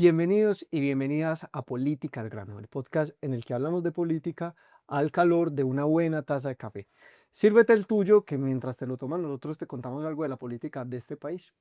Bienvenidos y bienvenidas a Política al Grano, el podcast en el que hablamos de política al calor de una buena taza de café. Sírvete el tuyo, que mientras te lo tomas nosotros te contamos algo de la política de este país.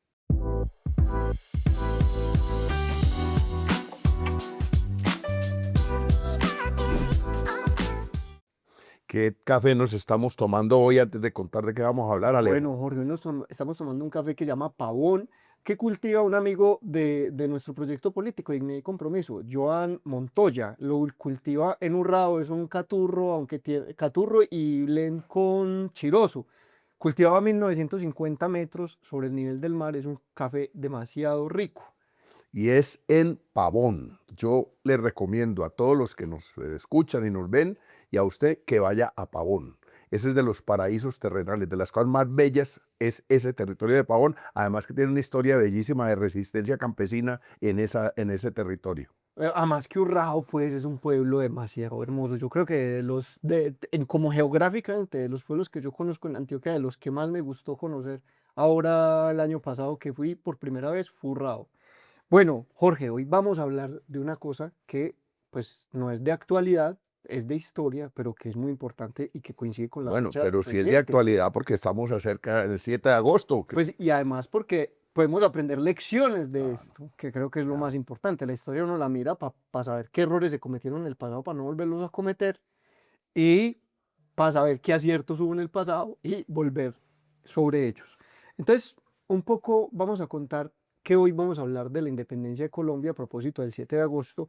¿Qué café nos estamos tomando hoy antes de contar de qué vamos a hablar, Alejo? Bueno, Jorge, hoy estamos tomando un café que se llama Pavón, que cultiva un amigo de nuestro proyecto político, Dignidad y Compromiso, Joan Montoya. Lo cultiva en Urrao, es un caturro, aunque tiene caturro y len con chirozo. Cultivaba a 1950 metros sobre el nivel del mar, es un café demasiado rico. Y es en Pavón. Yo le recomiendo a todos los que nos escuchan y nos ven y a usted que vaya a Pavón. Ese es de los paraísos terrenales, de las cosas más bellas es ese territorio de Pavón, además que tiene una historia bellísima de resistencia campesina en ese territorio. Además que Urrao, pues, es un pueblo demasiado hermoso. Yo creo que como geográficamente, de los pueblos que yo conozco en Antioquia, de los que más me gustó conocer ahora el año pasado que fui por primera vez, fue Urrao. Bueno, Jorge, hoy vamos a hablar de una cosa que, pues, no es de actualidad, es de historia, pero que es muy importante y que coincide con la Bueno, fecha pero si es de reciente. actualidad porque estamos acerca del 7 de agosto. Pues, y además porque podemos aprender lecciones de Claro, esto, que creo que es lo claro. más importante. La historia uno la mira para saber qué errores se cometieron en el pasado para no volverlos a cometer y para saber qué aciertos hubo en el pasado y volver sobre ellos. Entonces, un poco vamos a contar que hoy vamos a hablar de la independencia de Colombia a propósito del 7 de agosto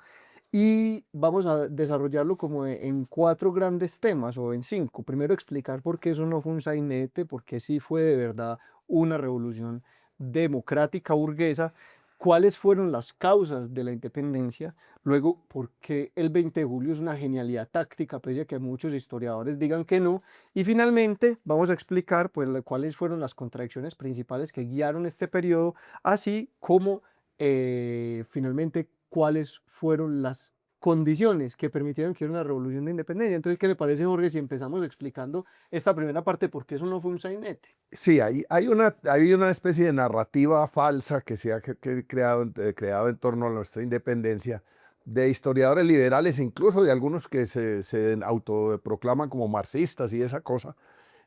y vamos a desarrollarlo como en cuatro grandes temas o en cinco. Primero explicar por qué eso no fue un sainete, por qué sí fue de verdad una revolución democrática burguesa, cuáles fueron las causas de la independencia, luego por qué el 20 de julio es una genialidad táctica, pese a que muchos historiadores digan que no, y finalmente vamos a explicar pues cuáles fueron las contradicciones principales que guiaron este periodo, así como finalmente cuáles fueron las condiciones que permitieron que hubiera una revolución de independencia. Entonces, ¿qué le parece, Jorge, si empezamos explicando esta primera parte, porque eso no fue un sainete? Sí, hay una especie de narrativa falsa que se ha creado, creado en torno a nuestra independencia, de historiadores liberales, incluso de algunos que se autoproclaman como marxistas y esa cosa,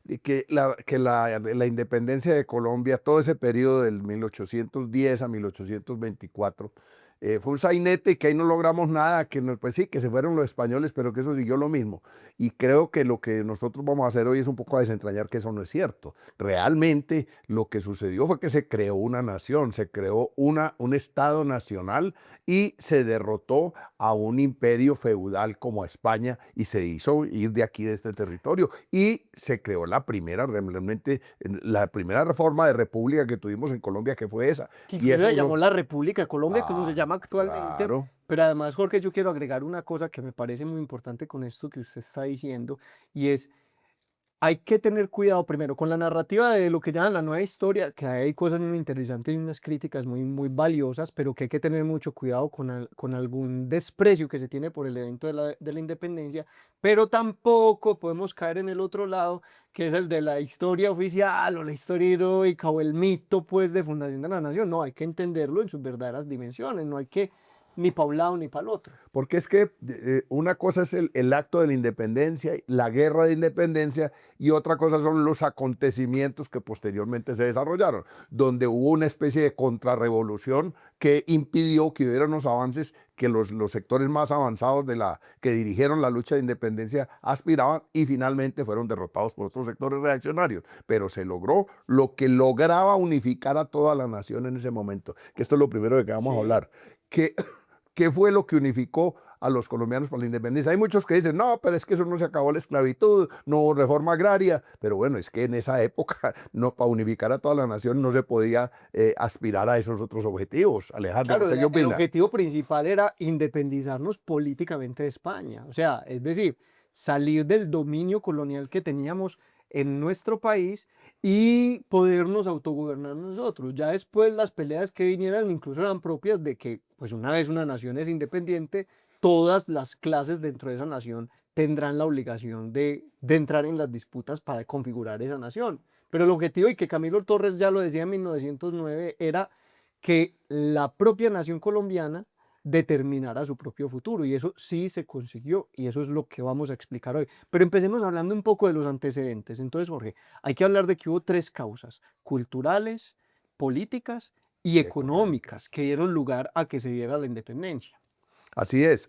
y la independencia de Colombia, todo ese periodo del 1810 a 1824, fue un sainete y que ahí no logramos nada, pues sí, que se fueron los españoles, pero que eso siguió lo mismo. Y creo que lo que nosotros vamos a hacer hoy es un poco a desentrañar que eso no es cierto. Realmente lo que sucedió fue que se creó una nación, se creó un Estado nacional y se derrotó a un imperio feudal como España y se hizo ir de aquí, de este territorio. Y se creó realmente, la primera reforma de república que tuvimos en Colombia, que fue esa. Que Y incluso eso se llamó no, la República de Colombia, como se claro, llama actualmente. claro. Pero además, Jorge, yo quiero agregar una cosa que me parece muy importante con esto que usted está diciendo, y es hay que tener cuidado primero con la narrativa de lo que llaman la nueva historia, que hay cosas muy interesantes y unas críticas muy valiosas, pero que hay que tener mucho cuidado con algún desprecio que se tiene por el evento de la independencia, pero tampoco podemos caer en el otro lado, que es el de la historia oficial o la historia heroica o el mito pues de fundación de la nación. No, hay que entenderlo en sus verdaderas dimensiones, no hay que ni para un lado ni para el otro. Porque es que una cosa es el acto de la independencia, la guerra de independencia, y otra cosa son los acontecimientos que posteriormente se desarrollaron, donde hubo una especie de contrarrevolución que impidió que hubiera unos avances que los sectores más avanzados que dirigieron la lucha de independencia aspiraban y finalmente fueron derrotados por otros sectores reaccionarios. Pero se logró lo que lograba unificar a toda la nación en ese momento, que esto es lo primero de que vamos a Sí. hablar, que ¿qué fue lo que unificó a los colombianos para la independencia? Hay muchos que dicen, no, pero es que eso no se acabó la esclavitud, no hubo reforma agraria, pero bueno, es que en esa época, no, para unificar a toda la nación no se podía aspirar a esos otros objetivos. Alejandro, Claro, ¿usted qué el opina? objetivo principal era independizarnos políticamente de España, o sea, es decir, salir del dominio colonial que teníamos en nuestro país y podernos autogobernar nosotros. Ya después las peleas que vinieran incluso eran propias de que, pues una vez una nación es independiente, todas las clases dentro de esa nación tendrán la obligación de entrar en las disputas para configurar esa nación. Pero el objetivo, y que Camilo Torres ya lo decía en 1909, era que la propia nación colombiana determinara su propio futuro. Y eso sí se consiguió y eso es lo que vamos a explicar hoy. Pero empecemos hablando un poco de los antecedentes. Entonces, Jorge, hay que hablar de que hubo tres causas: culturales, políticas y y económicas. económicas, que dieron lugar a que se diera la independencia. Así es.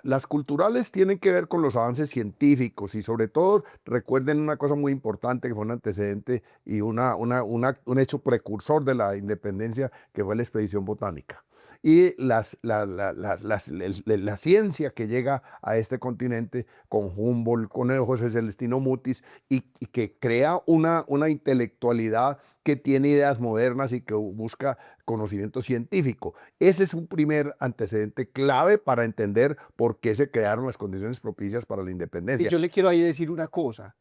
Las culturales tienen que ver con los avances científicos y sobre todo recuerden una cosa muy importante que fue un antecedente y un hecho precursor de la independencia que fue la expedición botánica. Y la ciencia que llega a este continente con Humboldt, con el José Celestino Mutis y que crea una intelectualidad que tiene ideas modernas y que busca conocimiento científico. Ese es un primer antecedente clave para entender por qué se crearon las condiciones propicias para la Y independencia. yo le quiero ahí decir una cosa.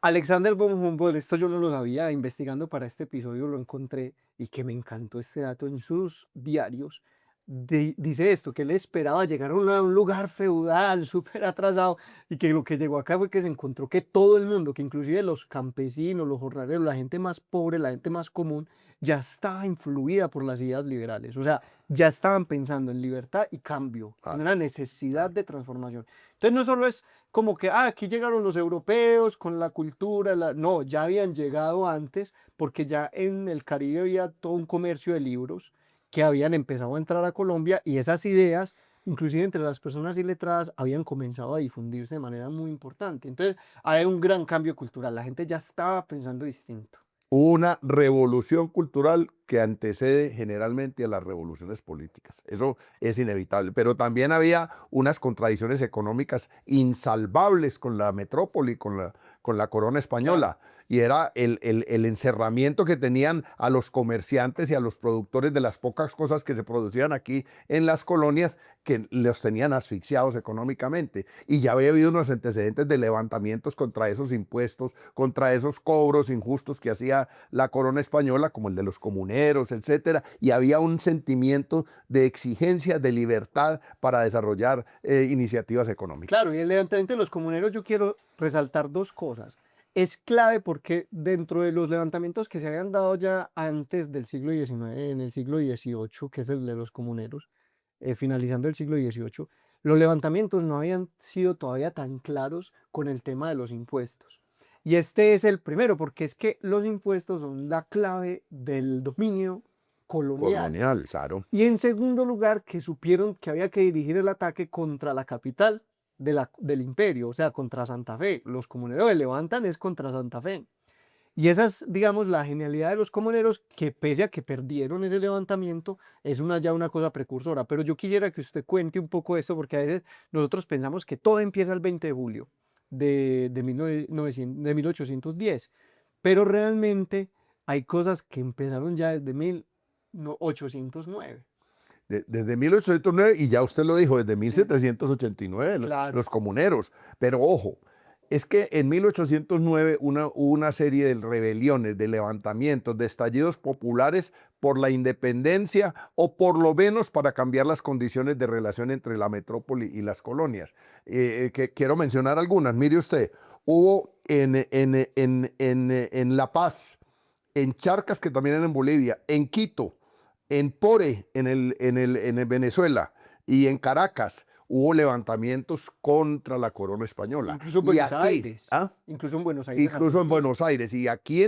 Alexander von Humboldt, esto yo no lo sabía, investigando para este episodio lo encontré y que me encantó este dato en sus diarios. Dice esto, que él esperaba llegar a un lugar feudal súper atrasado y que lo que llegó acá fue que se encontró que todo el mundo, que inclusive los campesinos, los jornaleros, la gente más pobre, la gente más común, ya estaba influida por las ideas liberales. O sea, ya estaban pensando en libertad y cambio, en Claro, una necesidad claro. de transformación. Entonces no solo es como que, aquí llegaron los europeos con la cultura, no, ya habían llegado antes porque ya en el Caribe había todo un comercio de libros que habían empezado a entrar a Colombia y esas ideas, inclusive entre las personas iletradas, habían comenzado a difundirse de manera muy importante. Entonces, hay un gran cambio cultural, la gente ya estaba pensando distinto. Una revolución cultural que antecede generalmente a las revoluciones políticas. Eso es inevitable. Pero también había unas contradicciones económicas insalvables con la metrópoli, con la corona Claro. española. Y era el encerramiento que tenían a los comerciantes y a los productores de las pocas cosas que se producían aquí en las colonias, que los tenían asfixiados económicamente. Y ya había habido unos antecedentes de levantamientos contra esos impuestos, contra esos cobros injustos que hacía la corona española, como el de los comuneros, etcétera, y había un sentimiento de exigencia, de libertad para desarrollar iniciativas Claro, económicas. y el levantamiento de los comuneros yo quiero resaltar dos cosas. Es clave porque dentro de los levantamientos que se habían dado ya antes del siglo XIX, en el siglo XVIII, que es el de los comuneros, finalizando el siglo XVIII, los levantamientos no habían sido todavía tan claros con el tema de los impuestos. Y este es el primero, porque es que los impuestos son la clave del dominio colonial. Colonial, claro. Y en segundo lugar, que supieron que había que dirigir el ataque contra la capital del imperio, o sea, contra Santa Fe. Los comuneros se levantan es contra Santa Fe. Y esa es, digamos, la genialidad de los comuneros, que pese a que perdieron ese levantamiento, es ya una cosa precursora. Pero yo quisiera que usted cuente un poco esto, porque a veces nosotros pensamos que todo empieza el 20 de julio de 1810, pero realmente hay cosas que empezaron ya desde 1809. Desde 1809, y ya usted lo dijo, desde 1789, Claro. los comuneros. Pero ojo, es que en 1809 hubo una serie de rebeliones, de levantamientos, de estallidos populares por la independencia o por lo menos para cambiar las condiciones de relación entre la metrópoli y las colonias. Que quiero mencionar algunas. Mire usted, hubo en La Paz, en Charcas, que también era en Bolivia, en Quito, en Pore, en el Venezuela, y en Caracas hubo levantamientos contra la corona española. Incluso en Y Buenos aquí, Aires. ¿ah? Incluso en Buenos Aires, Incluso en Argentina. Buenos Aires, y aquí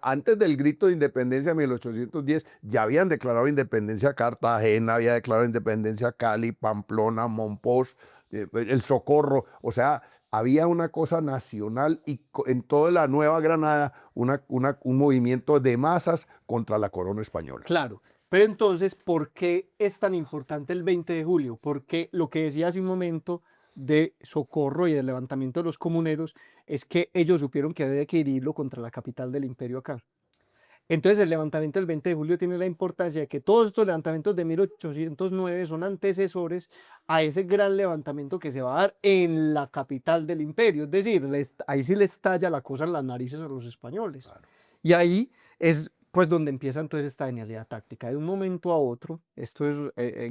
antes del grito de independencia de 1810, ya habían declarado independencia Cartagena, había declarado independencia Cali, Pamplona, Monpós, el Socorro, o sea, había una cosa nacional y en toda la Nueva Granada un movimiento de masas contra la corona española. Claro. Pero entonces, ¿por qué es tan importante el 20 de julio? Porque lo que decía hace un momento de Socorro y del levantamiento de los comuneros es que ellos supieron que había que irlo contra la capital del imperio acá. Entonces, el levantamiento del 20 de julio tiene la importancia de que todos estos levantamientos de 1809 son antecesores a ese gran levantamiento que se va a dar en la capital del imperio. Es decir, ahí sí le estalla la cosa en las narices a los españoles. Claro. Y ahí es pues donde empieza entonces esta genialidad táctica. De un momento a otro, esto es,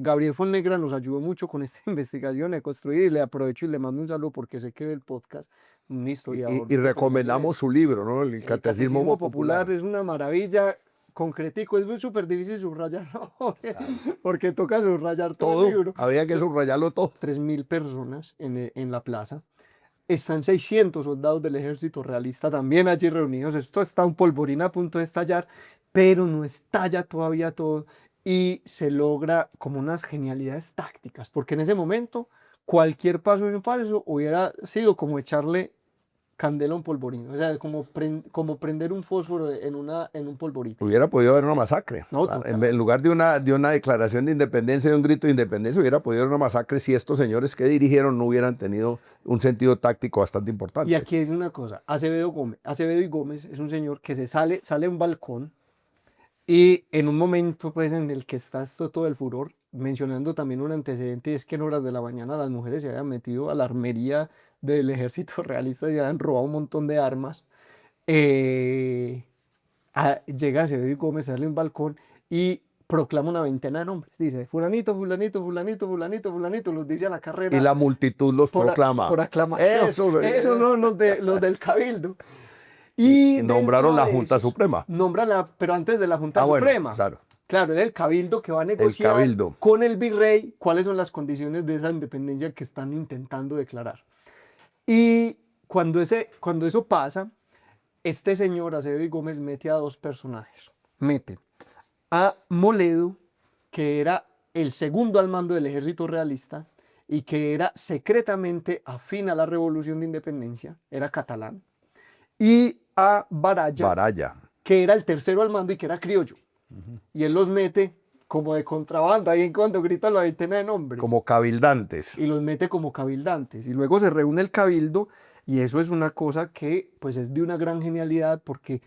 Gabriel Fonnegra nos ayudó mucho con esta investigación de construir y le aprovecho y le mando un saludo porque sé que ve el podcast, un historiador Y súper recomendamos su libro, ¿no? El el Catecismo Catecismo Popular. Popular es una maravilla concretico, es súper difícil subrayar, porque toca subrayar todo el Todo, libro. había que subrayarlo todo. 3.000 personas en la plaza. Están 600 soldados del ejército realista también allí reunidos. Esto está un polvorín a punto de estallar, pero no estalla todavía todo y se logra como unas genialidades tácticas, porque en ese momento cualquier paso en falso hubiera sido como echarle candela a un polvorín, o sea, como prender un fósforo en un polvorín. Hubiera podido haber una masacre. No, En lugar de una declaración de independencia, de un grito de independencia, hubiera podido haber una masacre si estos señores que dirigieron no hubieran tenido un sentido táctico bastante importante. Y aquí es una cosa, Acevedo y Gómez es un señor que sale a un balcón y en un momento pues en el que está todo el furor, mencionando también un antecedente, es que en horas de la mañana las mujeres se habían metido a la armería del ejército realista y habían robado un montón de armas. Llega Acevedo y Gómez, sale a un balcón y proclama una veintena de nombres. Dice, fulanito, fulanito, fulanito, fulanito, fulanito, los dice a la carrera. Y la multitud los proclama. Por aclamación. Esos son los del Cabildo. Y nombraron dentro la de Junta esos, Suprema. pero antes de la Junta Bueno, Suprema. claro. Claro, era el Cabildo que va a negociar Cabildo. con el virrey cuáles son las condiciones de esa independencia que están intentando declarar. Y cuando eso pasa, este señor Acevedo y Gómez mete a dos personajes. Mete a Moledo, que era el segundo al mando del ejército realista y que era secretamente afín a la revolución de independencia, era catalán, y a Baraya, que era el tercero al mando y que era criollo. Y él los mete como de contrabando, ahí en cuando gritan la veintena de nombres. Como cabildantes. Y los mete como cabildantes. Y luego se reúne el cabildo y eso es una cosa que pues es de una gran genialidad porque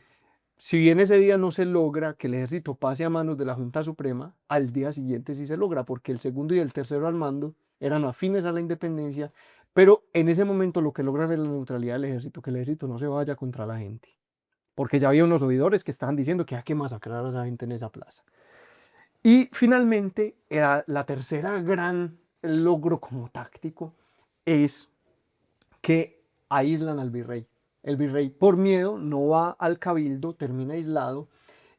si bien ese día no se logra que el ejército pase a manos de la Junta Suprema, al día siguiente sí se logra porque el segundo y el tercero al mando eran afines a la independencia, pero en ese momento lo que logran es la neutralidad del ejército, que el ejército no se vaya contra la gente. Porque ya había unos oidores que estaban diciendo que hay que masacrar a esa gente en esa plaza. Y finalmente, la tercera gran logro como táctico es que aíslan al virrey. El virrey, por miedo, no va al cabildo, termina aislado.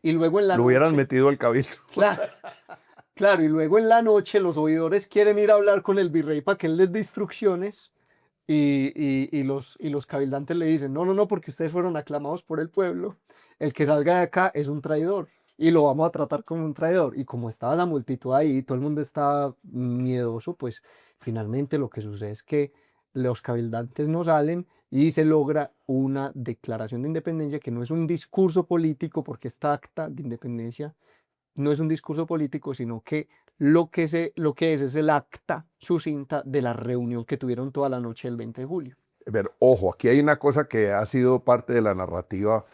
Y luego en la Lo hubieran noche, metido al cabildo. Claro, y luego en la noche los oidores quieren ir a hablar con el virrey para que él les dé instrucciones. Y los cabildantes le dicen, no, porque ustedes fueron aclamados por el pueblo, el que salga de acá es un traidor y lo vamos a tratar como un traidor. Y como estaba la multitud ahí, todo el mundo estaba miedoso, pues finalmente lo que sucede es que los cabildantes no salen y se logra una declaración de independencia que no es un discurso político, porque esta acta de independencia no es un discurso político, sino que lo que es el acta sucinta de la reunión que tuvieron toda la noche del 20 de julio. Pero ojo, aquí hay una cosa que ha sido parte de la narrativa,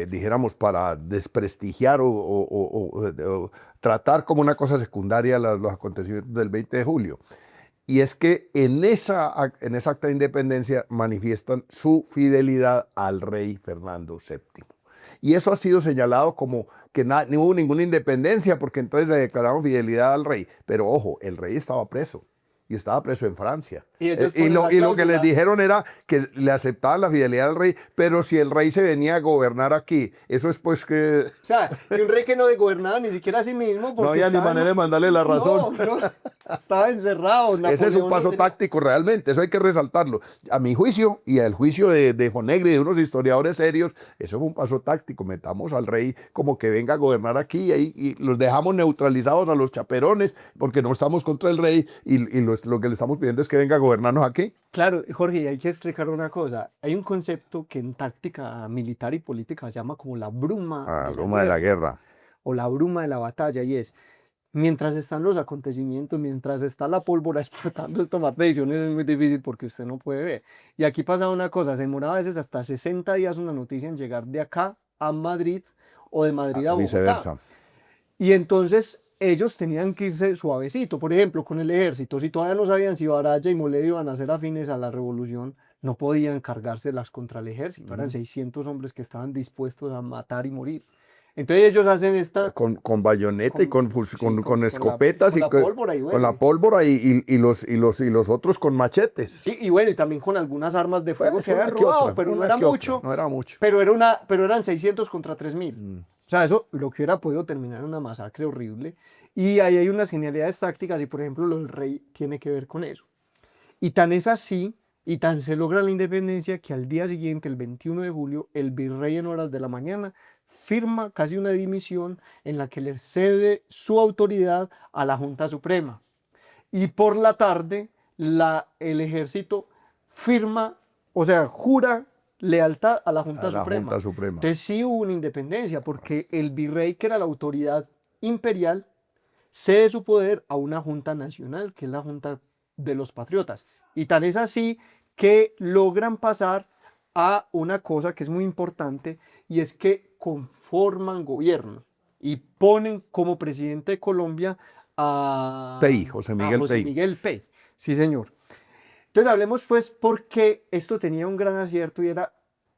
dijéramos, para desprestigiar o tratar como una cosa secundaria los acontecimientos del 20 de julio. Y es que en esa acta de independencia manifiestan su fidelidad al rey Fernando VII. Y eso ha sido señalado como que no hubo ninguna independencia porque entonces le declararon fidelidad al rey. Pero ojo, el rey estaba preso. Y estaba preso en Francia. Y lo que les dijeron era que le aceptaban la fidelidad al rey, pero si el rey se venía a gobernar aquí, eso es pues que... O sea, y un rey que no gobernaba ni siquiera a sí mismo. No había ni manera de mandarle la razón. No, estaba encerrado. Ese es un paso táctico realmente, eso hay que resaltarlo. A mi juicio, y al juicio de Fonegri y de unos historiadores serios, eso fue un paso táctico. Metamos al rey como que venga a gobernar aquí y los dejamos neutralizados a los chaperones porque no estamos contra el rey y lo que le estamos pidiendo es que venga a gobernarnos aquí. Claro, Jorge, hay que explicar una cosa. Hay un concepto que en táctica militar y política se llama como la bruma. La bruma de la guerra. O la bruma de la batalla, y es, mientras están los acontecimientos, mientras está la pólvora explotando, el tomar decisiones es muy difícil porque usted no puede ver. Y aquí pasa una cosa, se demoraba a veces hasta 60 días una noticia en llegar de acá a Madrid o de Madrid a Bogotá. Viceversa. Y entonces ellos tenían que irse suavecito, por ejemplo, con el ejército. Si todavía no sabían si Baraya y Moledo iban a ser afines a la revolución, no podían cargárselas contra el ejército. Eran 600 hombres que estaban dispuestos a matar y morir. Entonces ellos hacen esta... Con bayoneta y con escopetas con la pólvora, y bueno, con la pólvora y los otros con machetes. Sí, y bueno, y también con algunas armas de fuego que habían robado, pero no era mucho. No era mucho. Pero eran 600 contra 3.000. O sea, eso lo que hubiera podido terminar en una masacre horrible. Y ahí hay unas genialidades tácticas y por ejemplo lo del rey tiene que ver con eso. Y tan es así y tan se logra la independencia que al día siguiente, el 21 de julio, el virrey en horas de la mañana firma casi una dimisión en la que le cede su autoridad a la Junta Suprema. Y por la tarde, el ejército firma, o sea, jura lealtad a la A Junta la Junta Suprema. Suprema. Entonces sí hubo una independencia, porque el virrey, que era la autoridad imperial, cede su poder a una Junta Nacional, que es la Junta de los Patriotas. Y tan es así que logran pasar a una cosa que es muy importante, y es que conforman gobierno y ponen como presidente de Colombia Tey, José a Miguel José Tey. Miguel Pey. Sí, señor. Entonces hablemos pues por qué esto tenía un gran acierto y era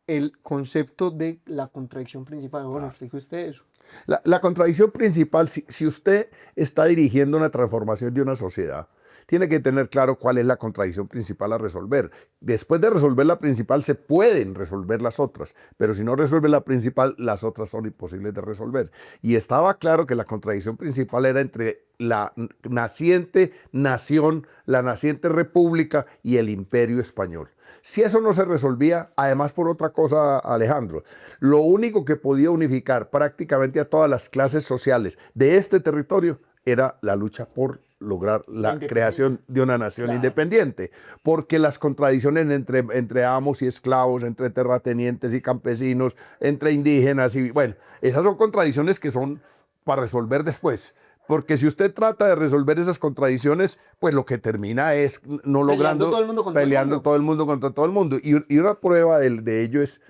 el concepto de la contradicción principal. Bueno, explique usted eso. La contradicción principal, si usted está dirigiendo una transformación de una sociedad, tiene que tener claro cuál es la contradicción principal a resolver. Después de resolver la principal, se pueden resolver las otras, pero si no resuelve la principal, las otras son imposibles de resolver. Y estaba claro que la contradicción principal era entre la naciente nación, la naciente república y el imperio español. Si eso no se resolvía, además por otra cosa, Alejandro, lo único que podía unificar prácticamente a todas las clases sociales de este territorio era la lucha por lograr La la independencia. creación de una nación Claro. independiente, porque las contradicciones entre amos y esclavos, entre terratenientes y campesinos, entre indígenas y bueno, esas son contradicciones que son para resolver después. Porque si usted trata de resolver esas contradicciones, pues lo que termina es no Peleando todo logrando, el mundo contra el peleando mundo. todo el mundo contra todo el mundo. Y una prueba de ello es,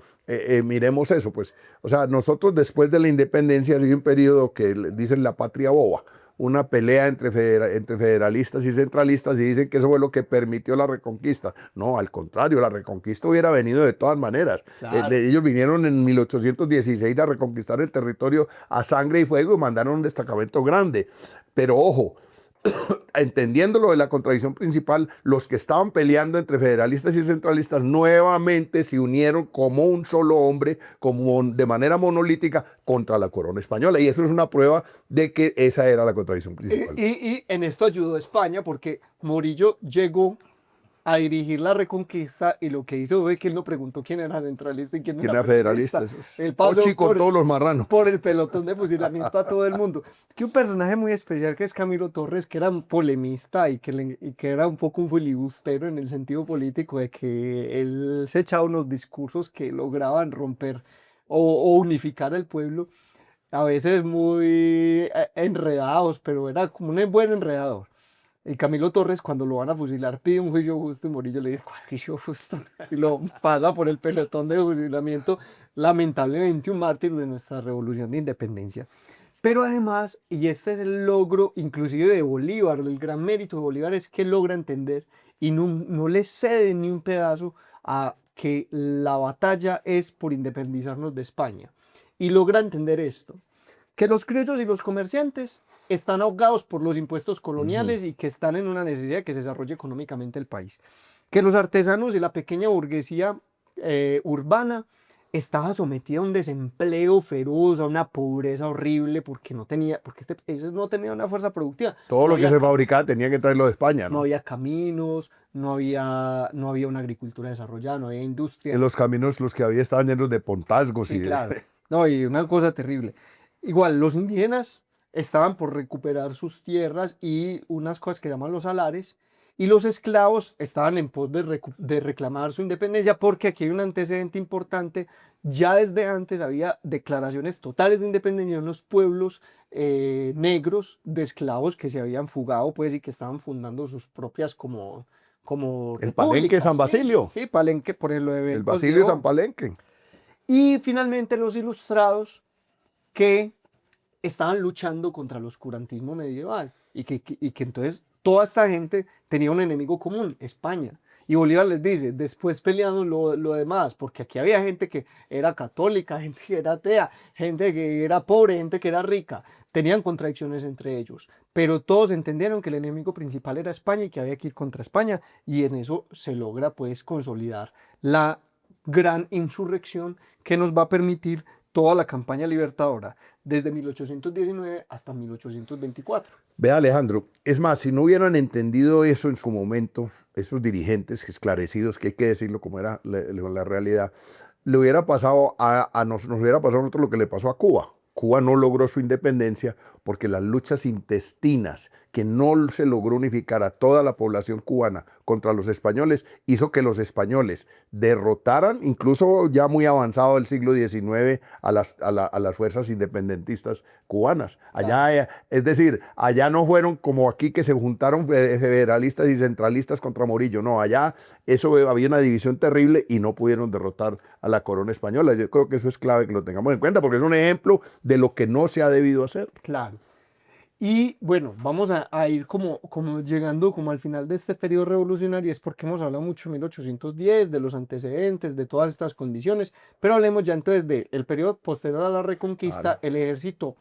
miremos eso, pues, o sea, nosotros después de la independencia ha sido un periodo que dicen la patria boba, una pelea entre federalistas y centralistas y dicen que eso fue lo que permitió la reconquista. No, al contrario, la reconquista hubiera venido de todas maneras. Claro. Ellos vinieron en 1816 a reconquistar el territorio a sangre y fuego y mandaron un destacamento grande. Pero ojo, entendiendo lo de la contradicción principal, los que estaban peleando entre federalistas y centralistas nuevamente se unieron como un solo hombre, como de manera monolítica contra la corona española. Y eso es una prueba de que esa era la contradicción principal. Y en esto ayudó España porque Morillo llegó a dirigir la reconquista y lo que hizo fue que él no preguntó quién era centralista y quién ¿Quién era era federalista? federalista. Eso es Él pasó Ochi con todos los marranos. por el pelotón de fusilamiento a todo el mundo. Que un personaje muy especial que es Camilo Torres, que era un polemista y que era un poco un filibustero en el sentido político, de que él se echaba unos discursos que lograban romper o unificar al pueblo, a veces muy enredados, pero era como un buen enredador. Y Camilo Torres, cuando lo van a fusilar, pide un juicio justo y Morillo le dice, ¿cuál juicio justo? Y lo pasa por el pelotón de fusilamiento, lamentablemente un mártir de nuestra revolución de independencia. Pero además, y este es el logro inclusive de Bolívar, el gran mérito de Bolívar es que logra entender y no le cede ni un pedazo a que la batalla es por independizarnos de España. Y logra entender esto, que los criollos y los comerciantes están ahogados por los impuestos coloniales y que están en una necesidad de que se desarrolle económicamente el país. Que los artesanos y la pequeña burguesía urbana estaba sometida a un desempleo feroz, a una pobreza horrible, porque este país no tenía una fuerza productiva. Todo No lo que había, se fabricaba tenía que traerlo de España, no ¿no? había caminos, no había una agricultura desarrollada, no había En industria. los caminos los que había estaban llenos de pontazgos y Sí, de... claro. No, y una cosa terrible. Igual, los indígenas estaban por recuperar sus tierras y unas cosas que llaman los salares, y los esclavos estaban en pos de reclamar su independencia, porque aquí hay un antecedente importante. Ya desde antes había declaraciones totales de independencia en los pueblos negros de esclavos que se habían fugado, pues, y que estaban fundando sus propias como El Palenque de San repúblicas. Sí, Basilio, sí, Palenque por el el Becos de Basilio de San Oro. Palenque. Y finalmente los ilustrados, que estaban luchando contra el oscurantismo medieval y que entonces toda esta gente tenía un enemigo común, España. Y Bolívar les dice, después peleamos lo demás, porque aquí había gente que era católica, gente que era atea, gente que era pobre, gente que era rica. Tenían contradicciones entre ellos, pero todos entendieron que el enemigo principal era España y que había que ir contra España, y en eso se logra pues consolidar la gran insurrección que nos va a permitir toda la campaña libertadora, desde 1819 hasta 1824. Ve Alejandro, es más, si no hubieran entendido eso en su momento, esos dirigentes esclarecidos, que hay que decirlo como era la realidad, le hubiera pasado nos hubiera pasado a nosotros lo que le pasó a Cuba. Cuba no logró su independencia porque las luchas intestinas que no se logró unificar a toda la población cubana contra los españoles hizo que los españoles derrotaran, incluso ya muy avanzado el siglo XIX, a las fuerzas independentistas cubanas. Allá, es decir, allá no fueron como aquí que se juntaron federalistas y centralistas contra Morillo, no, allá había una división terrible y no pudieron derrotar a la corona española. Yo creo que eso es clave que lo tengamos en cuenta porque es un ejemplo de lo que no se ha debido hacer. Claro. Y bueno, vamos a ir como llegando como al final de este periodo revolucionario, es porque hemos hablado mucho de 1810, de los antecedentes, de todas estas condiciones, pero hablemos ya entonces del periodo posterior a la Reconquista, Claro. el ejército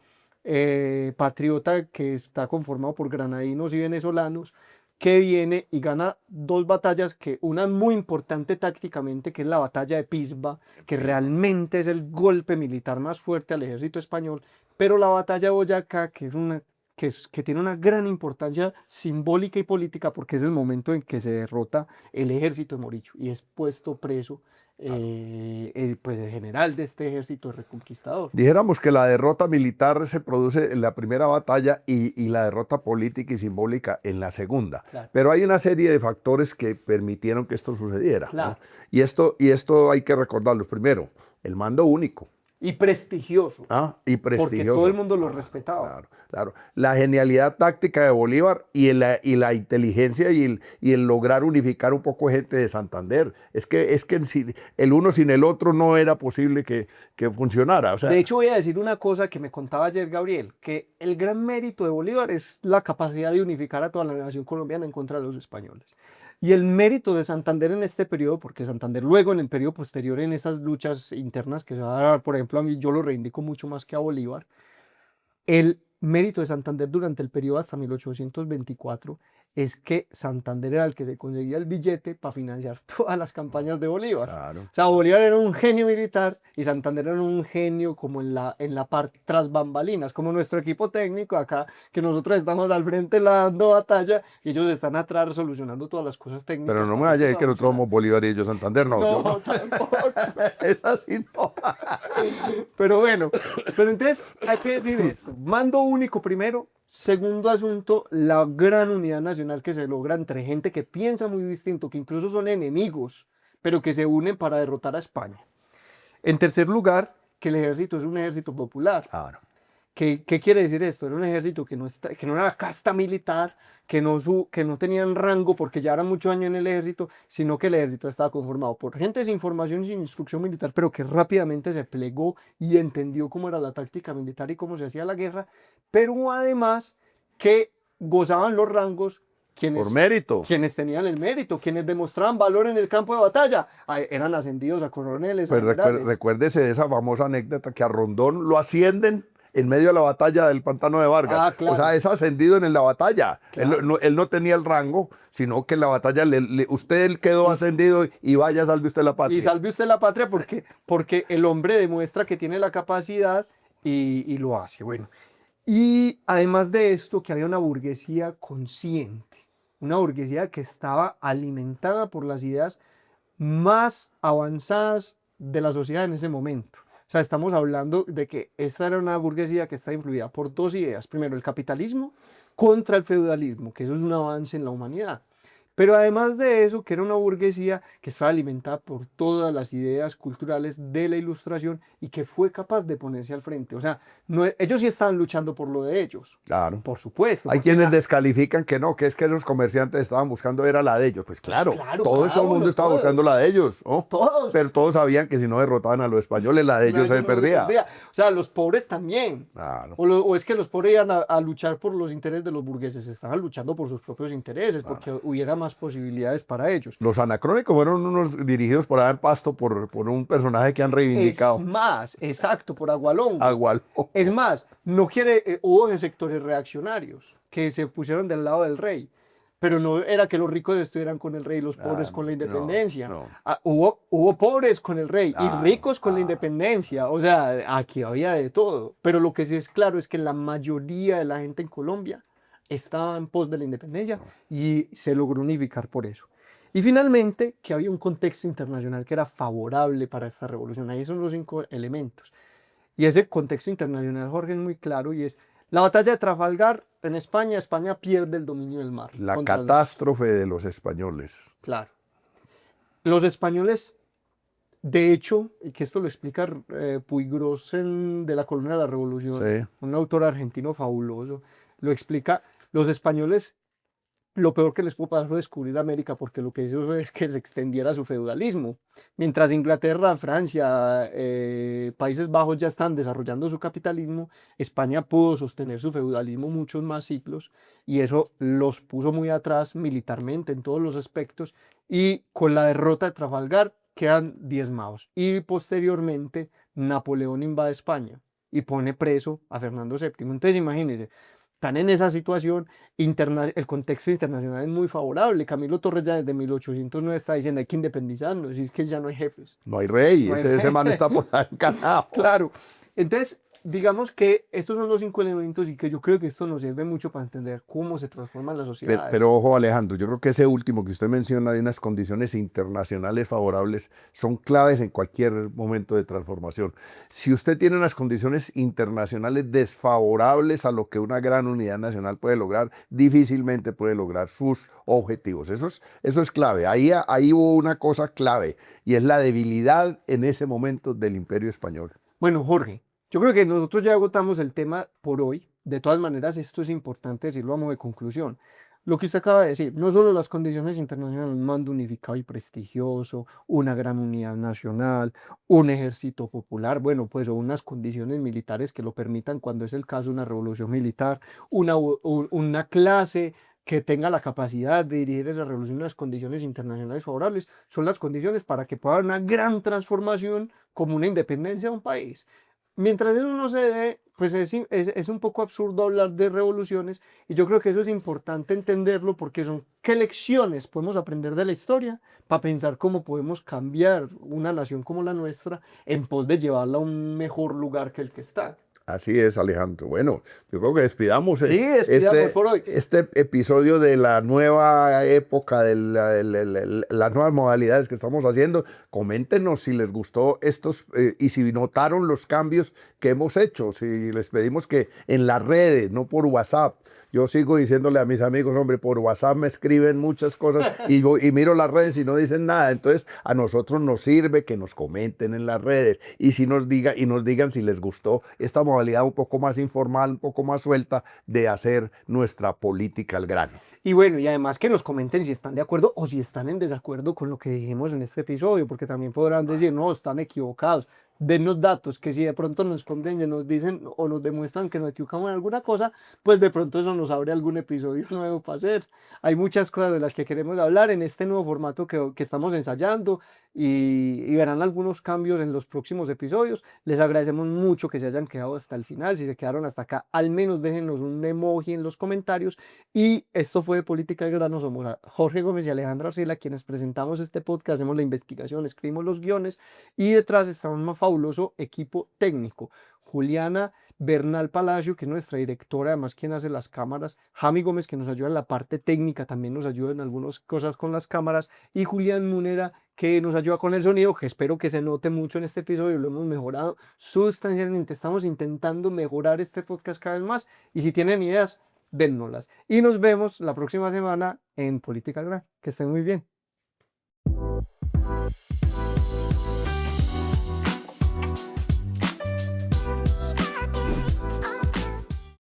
patriota que está conformado por granadinos y venezolanos, que viene y gana dos batallas, que una es muy importante tácticamente, que es la batalla de Pisba, que realmente es el golpe militar más fuerte al ejército español, pero la batalla de Boyacá, que es que tiene una gran importancia simbólica y política, porque es el momento en que se derrota el ejército de Morillo y es puesto preso pues, el general de este ejército reconquistador. Dijéramos que la derrota militar se produce en la primera batalla y la derrota política y simbólica en la segunda. Claro. Pero hay una serie de factores que permitieron que esto sucediera. Claro. ¿No? Y esto hay que recordarlo. Primero, el mando único. Y prestigioso. Y prestigioso. Porque todo el mundo lo respetaba. Claro, claro. La genialidad táctica de Bolívar y la inteligencia y el lograr unificar un poco gente de Santander. Es que el uno sin el otro no era posible que funcionara. O sea, de hecho, voy a decir una cosa que me contaba ayer Gabriel, que el gran mérito de Bolívar es la capacidad de unificar a toda la nación colombiana en contra de los españoles. Y el mérito de Santander en este periodo, porque Santander luego en el periodo posterior en esas luchas internas que se va a dar, por ejemplo, a mí yo lo reivindico mucho más que a Bolívar, el mérito de Santander durante el periodo hasta 1824 es que Santander era el que se conseguía el billete para financiar todas las campañas de Bolívar. claro. O sea, Bolívar era un genio militar y Santander era un genio como en la parte tras bambalinas, como nuestro equipo técnico acá, que nosotros estamos al frente dando batalla y ellos están atrás solucionando todas las cosas técnicas. Pero no me vaya a decir que nosotros somos Bolívar y ellos Santander, no. No, yo no. tampoco. Es así, no. Pero bueno, pero entonces hay que decir esto, mando único primero. Segundo asunto, la gran unidad nacional que se logra entre gente que piensa muy distinto, que incluso son enemigos, pero que se unen para derrotar a España. En tercer lugar, que el ejército es un ejército popular. Claro. ¿Qué quiere decir esto? Era un ejército que no era casta militar, que no tenían rango porque ya eran muchos años en el ejército, sino que el ejército estaba conformado por gente sin formación y sin instrucción militar, pero que rápidamente se plegó y entendió cómo era la táctica militar y cómo se hacía la guerra, pero además que gozaban los rangos Por mérito. quienes tenían el mérito, quienes demostraban valor en el campo de batalla, eran ascendidos a coroneles. Pues recuérdese de esa famosa anécdota que a Rondón lo ascienden en medio de la batalla del Pantano de Vargas. Claro. O sea, es ascendido en la batalla. Claro. Él no tenía el rango, sino que en la batalla usted quedó ascendido y vaya, salve usted la patria. Y salve usted la patria porque el hombre demuestra que tiene la capacidad y lo hace. Bueno, y además de esto, que había una burguesía consciente, una burguesía que estaba alimentada por las ideas más avanzadas de la sociedad en ese momento. O sea, estamos hablando de que esta era una burguesía que está influida por dos ideas. Primero, el capitalismo contra el feudalismo, que eso es un avance en la humanidad. Pero además de eso, que era una burguesía que estaba alimentada por todas las ideas culturales de la Ilustración y que fue capaz de ponerse al frente. O sea, ellos sí estaban luchando por lo de ellos. Claro. Por supuesto. Hay quienes descalifican que no, que es que los comerciantes estaban buscando era la de ellos. Pues claro, todo el mundo estaba buscando la de ellos. ¿No? Todos. Pero todos sabían que si no derrotaban a los españoles, la de ellos se perdía. O sea, los pobres también. Claro. O es que los pobres iban a luchar por los intereses de los burgueses, estaban luchando por sus propios intereses, porque hubiera más posibilidades para ellos. Los anacrónicos fueron unos dirigidos por allá en Pasto por un personaje que han reivindicado. Es más, exacto, por Agualongo. Agualongo. Es más, hubo sectores reaccionarios que se pusieron del lado del rey. pero no era que los ricos estuvieran con el rey y los pobres Ah, con la no, independencia. no. Hubo pobres con el rey y Ah, ricos con la independencia. O sea, aquí había de todo. Pero lo que sí es claro es que la mayoría de la gente en Colombia estaba en pos de la independencia y se logró unificar por eso. Y finalmente, que había un contexto internacional que era favorable para esta revolución. Ahí son los 5 elementos. Y ese contexto internacional, Jorge, es muy claro y es la batalla de Trafalgar en España. España pierde el dominio del mar la contra los... catástrofe de los españoles. Claro. Los españoles, de hecho, y que esto lo explica Puiggrós de la Columna de la Revolución, Sí. un autor argentino fabuloso, lo explica, los españoles lo peor que les pudo pasar fue descubrir América, porque lo que hizo fue que se extendiera su feudalismo. Mientras Inglaterra, Francia, Países Bajos ya están desarrollando su capitalismo, España pudo sostener su feudalismo muchos más siglos y eso los puso muy atrás militarmente en todos los aspectos y con la derrota de Trafalgar quedan diezmados. Y posteriormente Napoleón invade España y pone preso a Fernando VII. Entonces imagínense, están en esa situación, el contexto internacional es muy favorable. Camilo Torres ya desde 1809 está diciendo hay que independizarnos, y es que ya no hay jefes. No hay rey, No hay ese man está por ahí encanado. Claro. Entonces, digamos que estos son los 5 elementos y que yo creo que esto nos sirve mucho para entender cómo se transforman las sociedades. Pero ojo, Alejandro, yo creo que ese último que usted menciona de unas condiciones internacionales favorables son claves en cualquier momento de transformación. Si usted tiene unas condiciones internacionales desfavorables a lo que una gran unidad nacional puede lograr, difícilmente puede lograr sus objetivos. Eso es clave. Ahí hubo una cosa clave y es la debilidad en ese momento del Imperio Español. Bueno, Jorge, yo creo que nosotros ya agotamos el tema por hoy. De todas maneras, esto es importante decirlo a modo de conclusión. Lo que usted acaba de decir, no solo las condiciones internacionales, un mando unificado y prestigioso, una gran unidad nacional, un ejército popular, bueno, pues o unas condiciones militares que lo permitan cuando es el caso una revolución militar, una clase que tenga la capacidad de dirigir esa revolución en unas condiciones internacionales favorables, son las condiciones para que pueda haber una gran transformación como una independencia de un país. Mientras eso no se dé, pues es un poco absurdo hablar de revoluciones y yo creo que eso es importante entenderlo porque son qué lecciones podemos aprender de la historia para pensar cómo podemos cambiar una nación como la nuestra en pos de llevarla a un mejor lugar que el que está. Así es, Alejandro. Bueno, yo creo que despidamos Sí, despidamos por hoy. este episodio de la nueva época, de las nuevas modalidades que estamos haciendo. Coméntenos si les gustó estos y si notaron los cambios que hemos hecho. Si les pedimos que en las redes, no por WhatsApp. Yo sigo diciéndole a mis amigos, hombre, por WhatsApp me escriben muchas cosas y miro las redes y no dicen nada. Entonces, a nosotros nos sirve que nos comenten en las redes y nos digan si les gustó esta modalidad un poco más informal, un poco más suelta de hacer nuestra política al grano. Y bueno, y además que nos comenten si están de acuerdo o si están en desacuerdo con lo que dijimos en este episodio, porque también podrán decir, no, están equivocados. Denos datos, que si de pronto nos esconden y nos dicen o nos demuestran que nos equivocamos en alguna cosa, pues de pronto eso nos abre algún episodio nuevo para hacer. Hay muchas cosas de las que queremos hablar en este nuevo formato que estamos ensayando y verán algunos cambios en los próximos episodios. Les agradecemos mucho que se hayan quedado hasta el final. Si se quedaron hasta acá, al menos déjenos un emoji en los comentarios. Y esto fue Política al Grano. Somos Jorge Gómez y Alejandra Arcila, quienes presentamos este podcast, hacemos la investigación, escribimos los guiones y detrás está un fabuloso equipo técnico. Juliana Bernal Palacio, que es nuestra directora, además quien hace las cámaras, Jami Gómez, que nos ayuda en la parte técnica, también nos ayuda en algunas cosas con las cámaras, y Julián Munera, que nos ayuda con el sonido, que espero que se note mucho en este episodio, lo hemos mejorado sustancialmente, estamos intentando mejorar este podcast cada vez más, y si tienen ideas, dénnoslas. Y nos vemos la próxima semana en Política al Grano. Que estén muy bien.